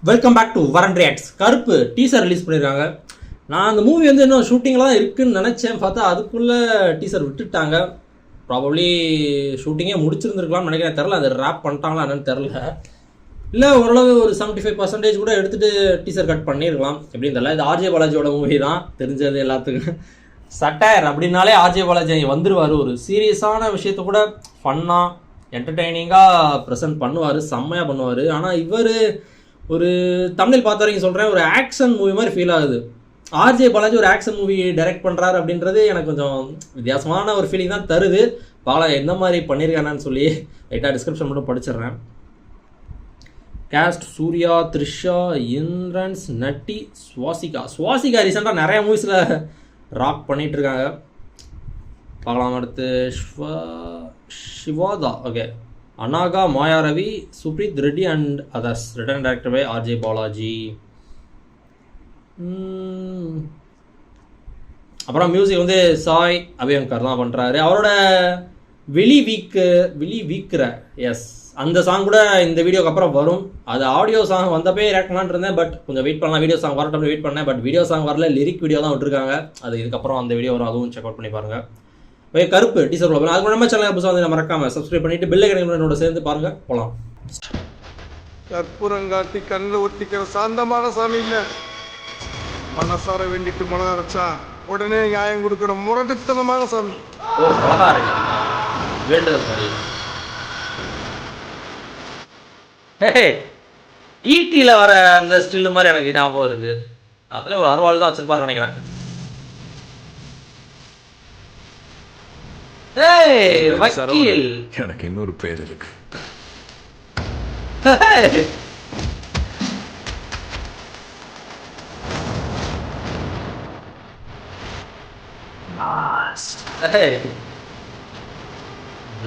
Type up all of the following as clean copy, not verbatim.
Welcome back to வரன் reacts. கருப்பு teaser release பண்ணியிருக்காங்க. நான் அந்த மூவி வந்து இன்னும் ஷூட்டிங்லாம் இருக்குன்னு நினச்சேன். பார்த்தா அதுக்குள்ளே டீசர் விட்டுட்டாங்க. ப்ராபப்ளி ஷூட்டிங்கே முடிச்சிருந்துருக்கலாம்னு நினைக்கிறேன். தெரில அது ரேப் பண்ணிட்டாங்களா என்னன்னு தெரில. இல்லை ஓரளவு ஒரு 75% கூட எடுத்துகிட்டு டீசர் கட் பண்ணியிருக்கலாம். எப்படின்னு தெரியல. இது ஆர்ஜே பாலாஜியோட மூவி தான், தெரிஞ்சது எல்லாத்துக்கும். சட்டையர் அப்படின்னாலே ஆர்ஜே பாலாஜி வந்துடுவார். ஒரு சீரியஸான விஷயத்த கூட ஃபன்னாக என்டர்டெய்னிங்காக ப்ரெசென்ட் பண்ணுவார், செம்மையாக பண்ணுவார். ஆனால் இவர் ஒரு தமிழ் பார்த்த வரைக்கும் சொல்கிறேன், ஒரு ஆக்ஷன் மூவி மாதிரி ஃபீல் ஆகுது. ஆர்ஜே பாலாஜி ஒரு ஆக்ஷன் மூவி டைரக்ட் பண்ணுறாரு அப்படின்றது எனக்கு கொஞ்சம் வித்தியாசமான ஒரு ஃபீலிங் தான் தருது. பாலா எந்த மாதிரி பண்ணியிருக்கானு சொல்லி லைட்டாக டிஸ்கிரிப்ஷன் மட்டும் படிச்சிடுறேன். கேஸ்ட் சூர்யா, த்ரிஷா, இந்திரன்ஸ், நட்டி, சுவாசிகா ரீசெண்டாக நிறைய மூவிஸில் ராக் பண்ணிகிட்ருக்காங்க. பார்க்கலாம். அடுத்து Shivada, okay, Anagha, Maya Ravi, Supreeth Reddy and others. Written director by RJ Balaji. அப்புறம் மியூசிக் வந்து சாய் அபியங்கர் தான் பண்ணுறாரு. அவரோட விழி வீக்கிற எஸ் அந்த சாங் கூட இந்த வீடியோக்கு அப்புறம் வரும். அது ஆடியோ சாங் வந்தப்பே ரியாக்ட் பண்ணலான்னு இருந்தேன், பட் கொஞ்சம் வெயிட் பண்ணலாம். வீடியோ சாங் வரட்டும் வெயிட் பண்ணேன், பட் வீடியோ சாங் வரல, லிரிக் வீடியோ தான் விட்டுருக்காங்க. அது இதுக்கப்புறம் அந்த வீடியோ வரும், அதுவும் செக் அவுட் பண்ணி பாருங்கள். கருப்பு டீசர் போகலாம். அது நம்ம சேனல் புதுசாக வந்து மறக்காம சப்ஸ்கிரைப் பண்ணிட்டு பெல் ஐகானோட சேர்ந்து பாருங்க. போகலாம். கற்பூரங்காட்டி கண்ணில் ஒத்திக்கிற சாந்தமான சாமி இல்லை. மனசார வேண்டிட்டு மனம் அரைச்சா உடனே நியாயம் கொடுக்குற முரட்டுத்தனமான சாமி. ஈட்டியில் வர அந்த ஸ்டில் மாதிரி எனக்கு ஞாபகம் வருது. அதில் ஒரு அறுவாள் தான் வச்சிருப்பாரு நினைக்கிறேன். எனக்கு இன்னொரு பேர் இருக்கு.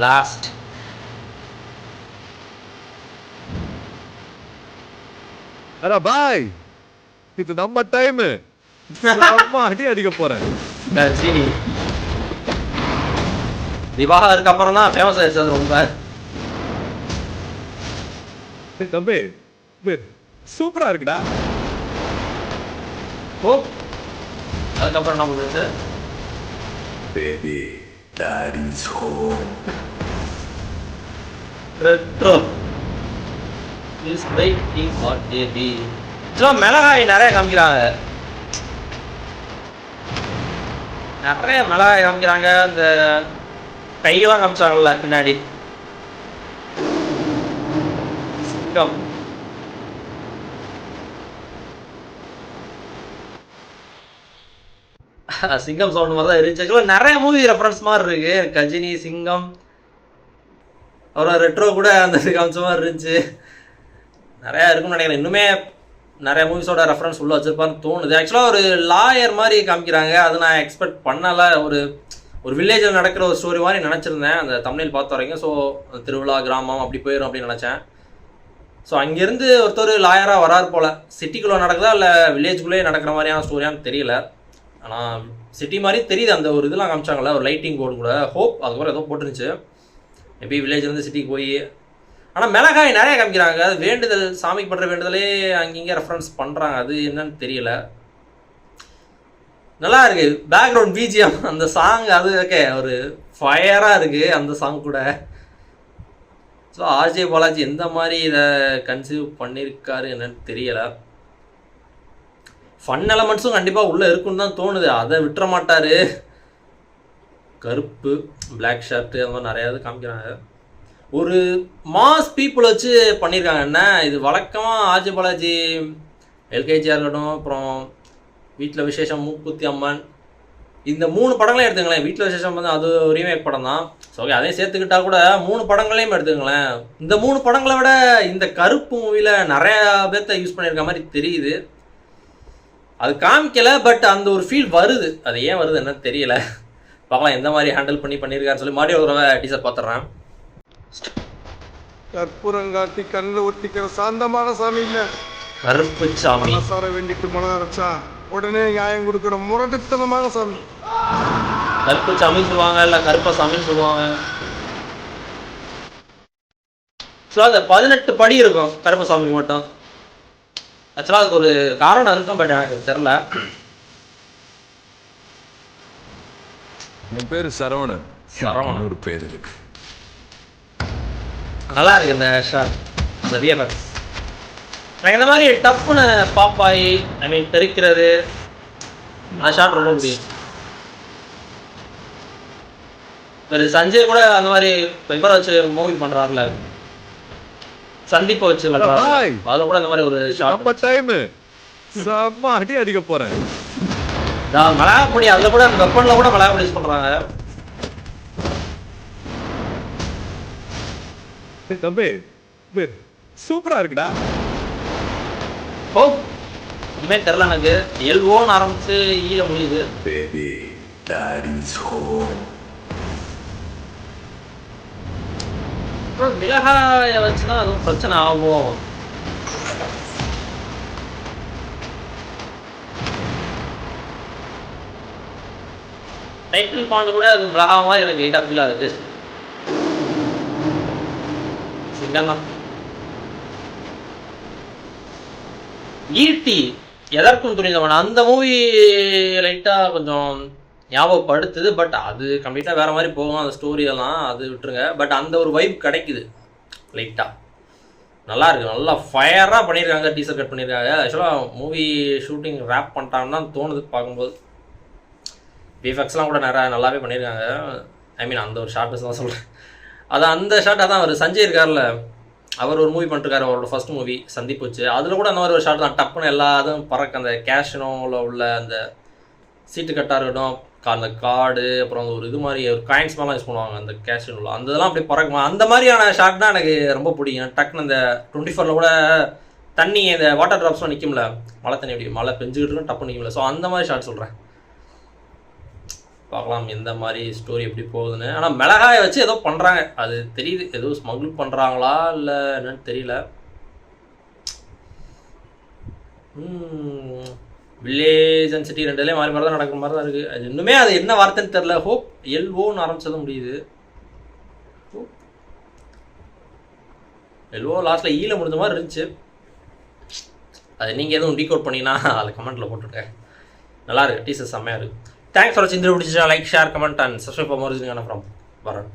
லாஸ்ட் அட பாய், இது நம்ம டைம். அம்மா அடி அடிக்க போறேன். திவாகருக்கு அப்புறம் தான் ஃபேமஸ் ஆயிடுச்சு அது ரொம்ப. தம்பி சூப்பரா இருக்குடா. ஓ அதுக்கப்புறம் என்ன பண்ணுறது? Baby, daddy's home. Retro is waiting for baby. மிளகாய் நிறைய காமிக்கிறாங்க. நிறைய மிளகாய் காமிக்கிறாங்க. அந்த கையெல்லாம் காமிச்சாங்கல்ல பின்னாடி. சிங்கம் சிங்கம் சவுண்ட் மாதிரி தான் இருந்துச்சு. நிறைய மூவி ரெஃபரன்ஸ் மாதிரி இருக்கு. கஜினி, சிங்கம், அப்புறம் ரெட்ரோ கூட அந்த காமிச்ச மாதிரி இருந்துச்சு. நிறையா இருக்குன்னு நினைக்கிறேன். இன்னுமே நிறைய மூவிஸோட ரெஃபரன்ஸ் உள்ள வச்சிருப்பான்னு தோணுது. ஆக்சுவலாக ஒரு லாயர் மாதிரி காமிக்கிறாங்க. அது நான் எக்ஸ்பெக்ட் பண்ணலை. ஒரு வில்லேஜில் நடக்கிற ஒரு ஸ்டோரி மாதிரி நினச்சிருந்தேன் அந்த தமிழில் பார்த்த வரைக்கும். ஸோ திருவிழா, கிராமம் அப்படி போயிடும் அப்படின்னு நினச்சேன். ஸோ அங்கேருந்து ஒருத்தர் லாயராக வரார் போல். சிட்டிக்குள்ளே நடக்குதா இல்லை வில்லேஜுக்குள்ளேயே நடக்கிற மாதிரியான ஸ்டோரியான்னு தெரியல. ஆனால் சிட்டி மாதிரி தெரியுது. அந்த ஒரு இதெல்லாம் காமிச்சாங்கல்ல, ஒரு லைட்டிங் போர்டு கூட, ஹோப் அதுக்கப்புறம் ஏதோ போட்டுருந்துச்சு. மேபி வில்லேஜ்லேருந்து சிட்டிக்கு போய். ஆனால் மிளகாய் நிறைய காமிக்கிறாங்க. அது வேண்டுதல், சாமிக்கு பண்ணுற வேண்டுதலே அங்கங்கே ரெஃபரன்ஸ் பண்ணுறாங்க. அது என்னன்னு தெரியல. நல்லா இருக்கு. பேக்ரவுண்ட் பிஜிஎம் அந்த சாங் அது ஓகே, ஒரு ஃபயராக இருக்குது அந்த சாங் கூட. ஸோ ஆர்ஜே பாலாஜி எந்த மாதிரி இதை கன்சீவ் பண்ணியிருக்காரு என்னன்னு தெரியலை. ஃபன் எலமெண்ட்ஸும் கண்டிப்பாக உள்ளே இருக்குன்னு தான் தோணுது. அதை விட்டுற மாட்டார். கருப்பு, பிளாக் ஷர்ட்டு, அந்த மாதிரி நிறையா இது காமிக்கிறாங்க. ஒரு மாஸ் பீப்புள் வச்சு பண்ணியிருக்காங்க. என்ன இது வழக்கமாக ஆர்ஜே பாலாஜி எல்கேஜியாக இருக்கட்டும், அப்புறம் வீட்டில் விசேஷம், மூக்குத்தி அம்மன், இந்த 3 படங்களையும் எடுத்துங்களேன். வீட்டில் விசேஷம் வந்து அது ரீமேக் படம் தான். ஸோ ஓகே, அதையும் சேர்த்துக்கிட்டா கூட 3 படங்களையும் எடுத்துங்களேன். இந்த 3 படங்களை விட இந்த கருப்பு மூவியில் நிறையா பேர்த்த யூஸ் பண்ணியிருக்க மாதிரி தெரியுது. அது காமிக்கலை, பட் அந்த ஒரு ஃபீல் வருது. அது ஏன் வருது என்னன்னு தெரியல. பார்க்கலாம் எந்த மாதிரி ஹேண்டில் பண்ணியிருக்காருன்னு சொல்லி மறுபடியும் ஒரு தடவை டீசர் பார்த்துட்றேன். கற்பூரங்காட்டி கண்ணில் ஒத்திக்கிற சாந்தமான சாமி இல்லை. கருப்பு சாமி. மனசார வேண்டிட்டு மனம் அரைச்சா உடனே நியாயம் கொடுக்குற முரட்டுத்தனமான சாமி. கருப்பு சாமின்னு சொல்லுவாங்க, இல்லை கருப்ப சாமின்னு சொல்லுவாங்க. ஸோ அந்த 18 படி இருக்கும் கருப்பசாமி மட்டும். ஆக்சுவலாக அதுக்கு ஒரு காரணம் இருக்கும், பட் எனக்கு தெரில. என் பேரு சரவணன். சரவணன் ஒரு பேர் இருக்கு. நல்லா இருக்கு இந்த ஷாட், இந்த விஎஃப்எக்ஸ். எனக்கு இந்த மாதிரி டப்புன்னு பாப்பாய், ஐ மீன் தெரிக்கிறது, அந்த ஷாட் ரொம்ப முடியும். ஒரு சஞ்சய் கூட அந்த மாதிரி இவரை வச்சு மூவி பண்றாருல, சந்திப்பை வச்சு அதுல கூட அந்த மாதிரி ஒரு ஷாட். டைம் செம்ம அடி அடிக்க போறேன். மலையாளப்படி அதுல கூட அந்த வெப்பன்ல கூட மலையாளப்படி யூஸ் பண்றாங்க. தம்பி சூப்பரா இருக்குடா. ஓ இனிமே தெரியல எனக்கு. எல்ஓன்னு ஆரம்பிச்சு ஈர முடியுது. Baby toadies home. மிளகாய வச்சுதான் அதுவும் பிரச்சனை ஆகும். டைட்டில் பாயிண்ட் கூட அது மிளகாவா எனக்கு எயிட்டா ஃபீல் ஆகுது. சிங்கம் ஈட்டி எதற்கும் துணிந்தவன் அந்த மூவி லைட்டாக கொஞ்சம் ஞாபகப்படுத்துது. பட் அது கம்ப்ளீட்டாக வேறு மாதிரி போகும் அந்த ஸ்டோரியெல்லாம், அது விட்டுருங்க. பட் அந்த ஒரு வைப் கிடைக்குது லைட்டாக, நல்லா இருக்குது. நல்லா ஃபயராக பண்ணியிருக்காங்க, டீசர் கட் பண்ணியிருக்காங்க. ஆக்சுவலாக மூவி ஷூட்டிங் ரேப் பண்ணிட்டான்னு தான் தோணுது பார்க்கும்போது. விஎஃப்எக்ஸ்லாம் கூட நிறையா நல்லாவே பண்ணியிருக்காங்க. ஐ மீன் அந்த ஒரு ஷார்ட்ஸ் தான் சொல்கிறேன். அதான் அந்த ஷார்ட், அதான் அவர் சஞ்சய் இருக்கார்ல, அவர் ஒரு மூவி பண்ணிருக்காரு, அவரோட ஃபர்ஸ்ட் மூவி சந்திப்பு வச்சு. அதில் கூட அந்த மாதிரி ஒரு ஷார்ட் தான், டப்புன்னு எல்லாத்தையும் பறக்க அந்த கேஷினோவில் உள்ள அந்த சீட்டு கட்டாக இருக்கட்டும், அந்த கார்டு, அப்புறம் அந்த ஒரு இது மாதிரி ஒரு காயின்ஸ் மாதிரிலாம் யூஸ் பண்ணுவாங்க அந்த கேஷினோவில், அந்த இதெல்லாம் அப்படி பறக்குமா, அந்த மாதிரியான ஷார்ட் தான் எனக்கு ரொம்ப பிடிக்கும். டக்குன்னு இந்த 24 கூட தண்ணி இந்த வாட்டர் ட்ராப்ஸ்லாம் நிற்கும்ல, மழை தண்ணி அப்படி மழை பெஞ்சுக்கிட்டு டப்பு நிற்கும்ல, ஸோ அந்த மாதிரி ஷார்ட் சொல்கிறேன். பார்க்கலாம் எந்த மாதிரி ஸ்டோரி எப்படி போகுதுன்னு. ஆனால் மிளகாயை வச்சு ஏதோ பண்ணுறாங்க, அது தெரியுது. ஏதோ ஸ்மகிள் பண்ணுறாங்களா இல்லை என்னன்னு தெரியல. வில்லேஜ் அண்ட் சிட்டி ரெண்டுலேயும் மாறி மாதிரி தான் நடக்கிற மாதிரி தான் இருக்குது. அது இன்னுமே அது என்ன வார்த்தைன்னு தெரில. ஹோப் எல்ஓன்னு ஆரம்பிச்சதும் முடியுது. எல்ஓ லாஸ்ட்டில் ஈல முடிஞ்ச மாதிரி இருந்துச்சு. அது நீங்கள் எதுவும் டீகோட் பண்ணிங்கன்னா அதில் கமெண்ட்டில் போட்டுருக்கேன். நல்லா இருக்குது, டீசர் செம்மையாக இருக்குது. Thanks for watching the video. Like, share, comment and subscribe for more. From Varun.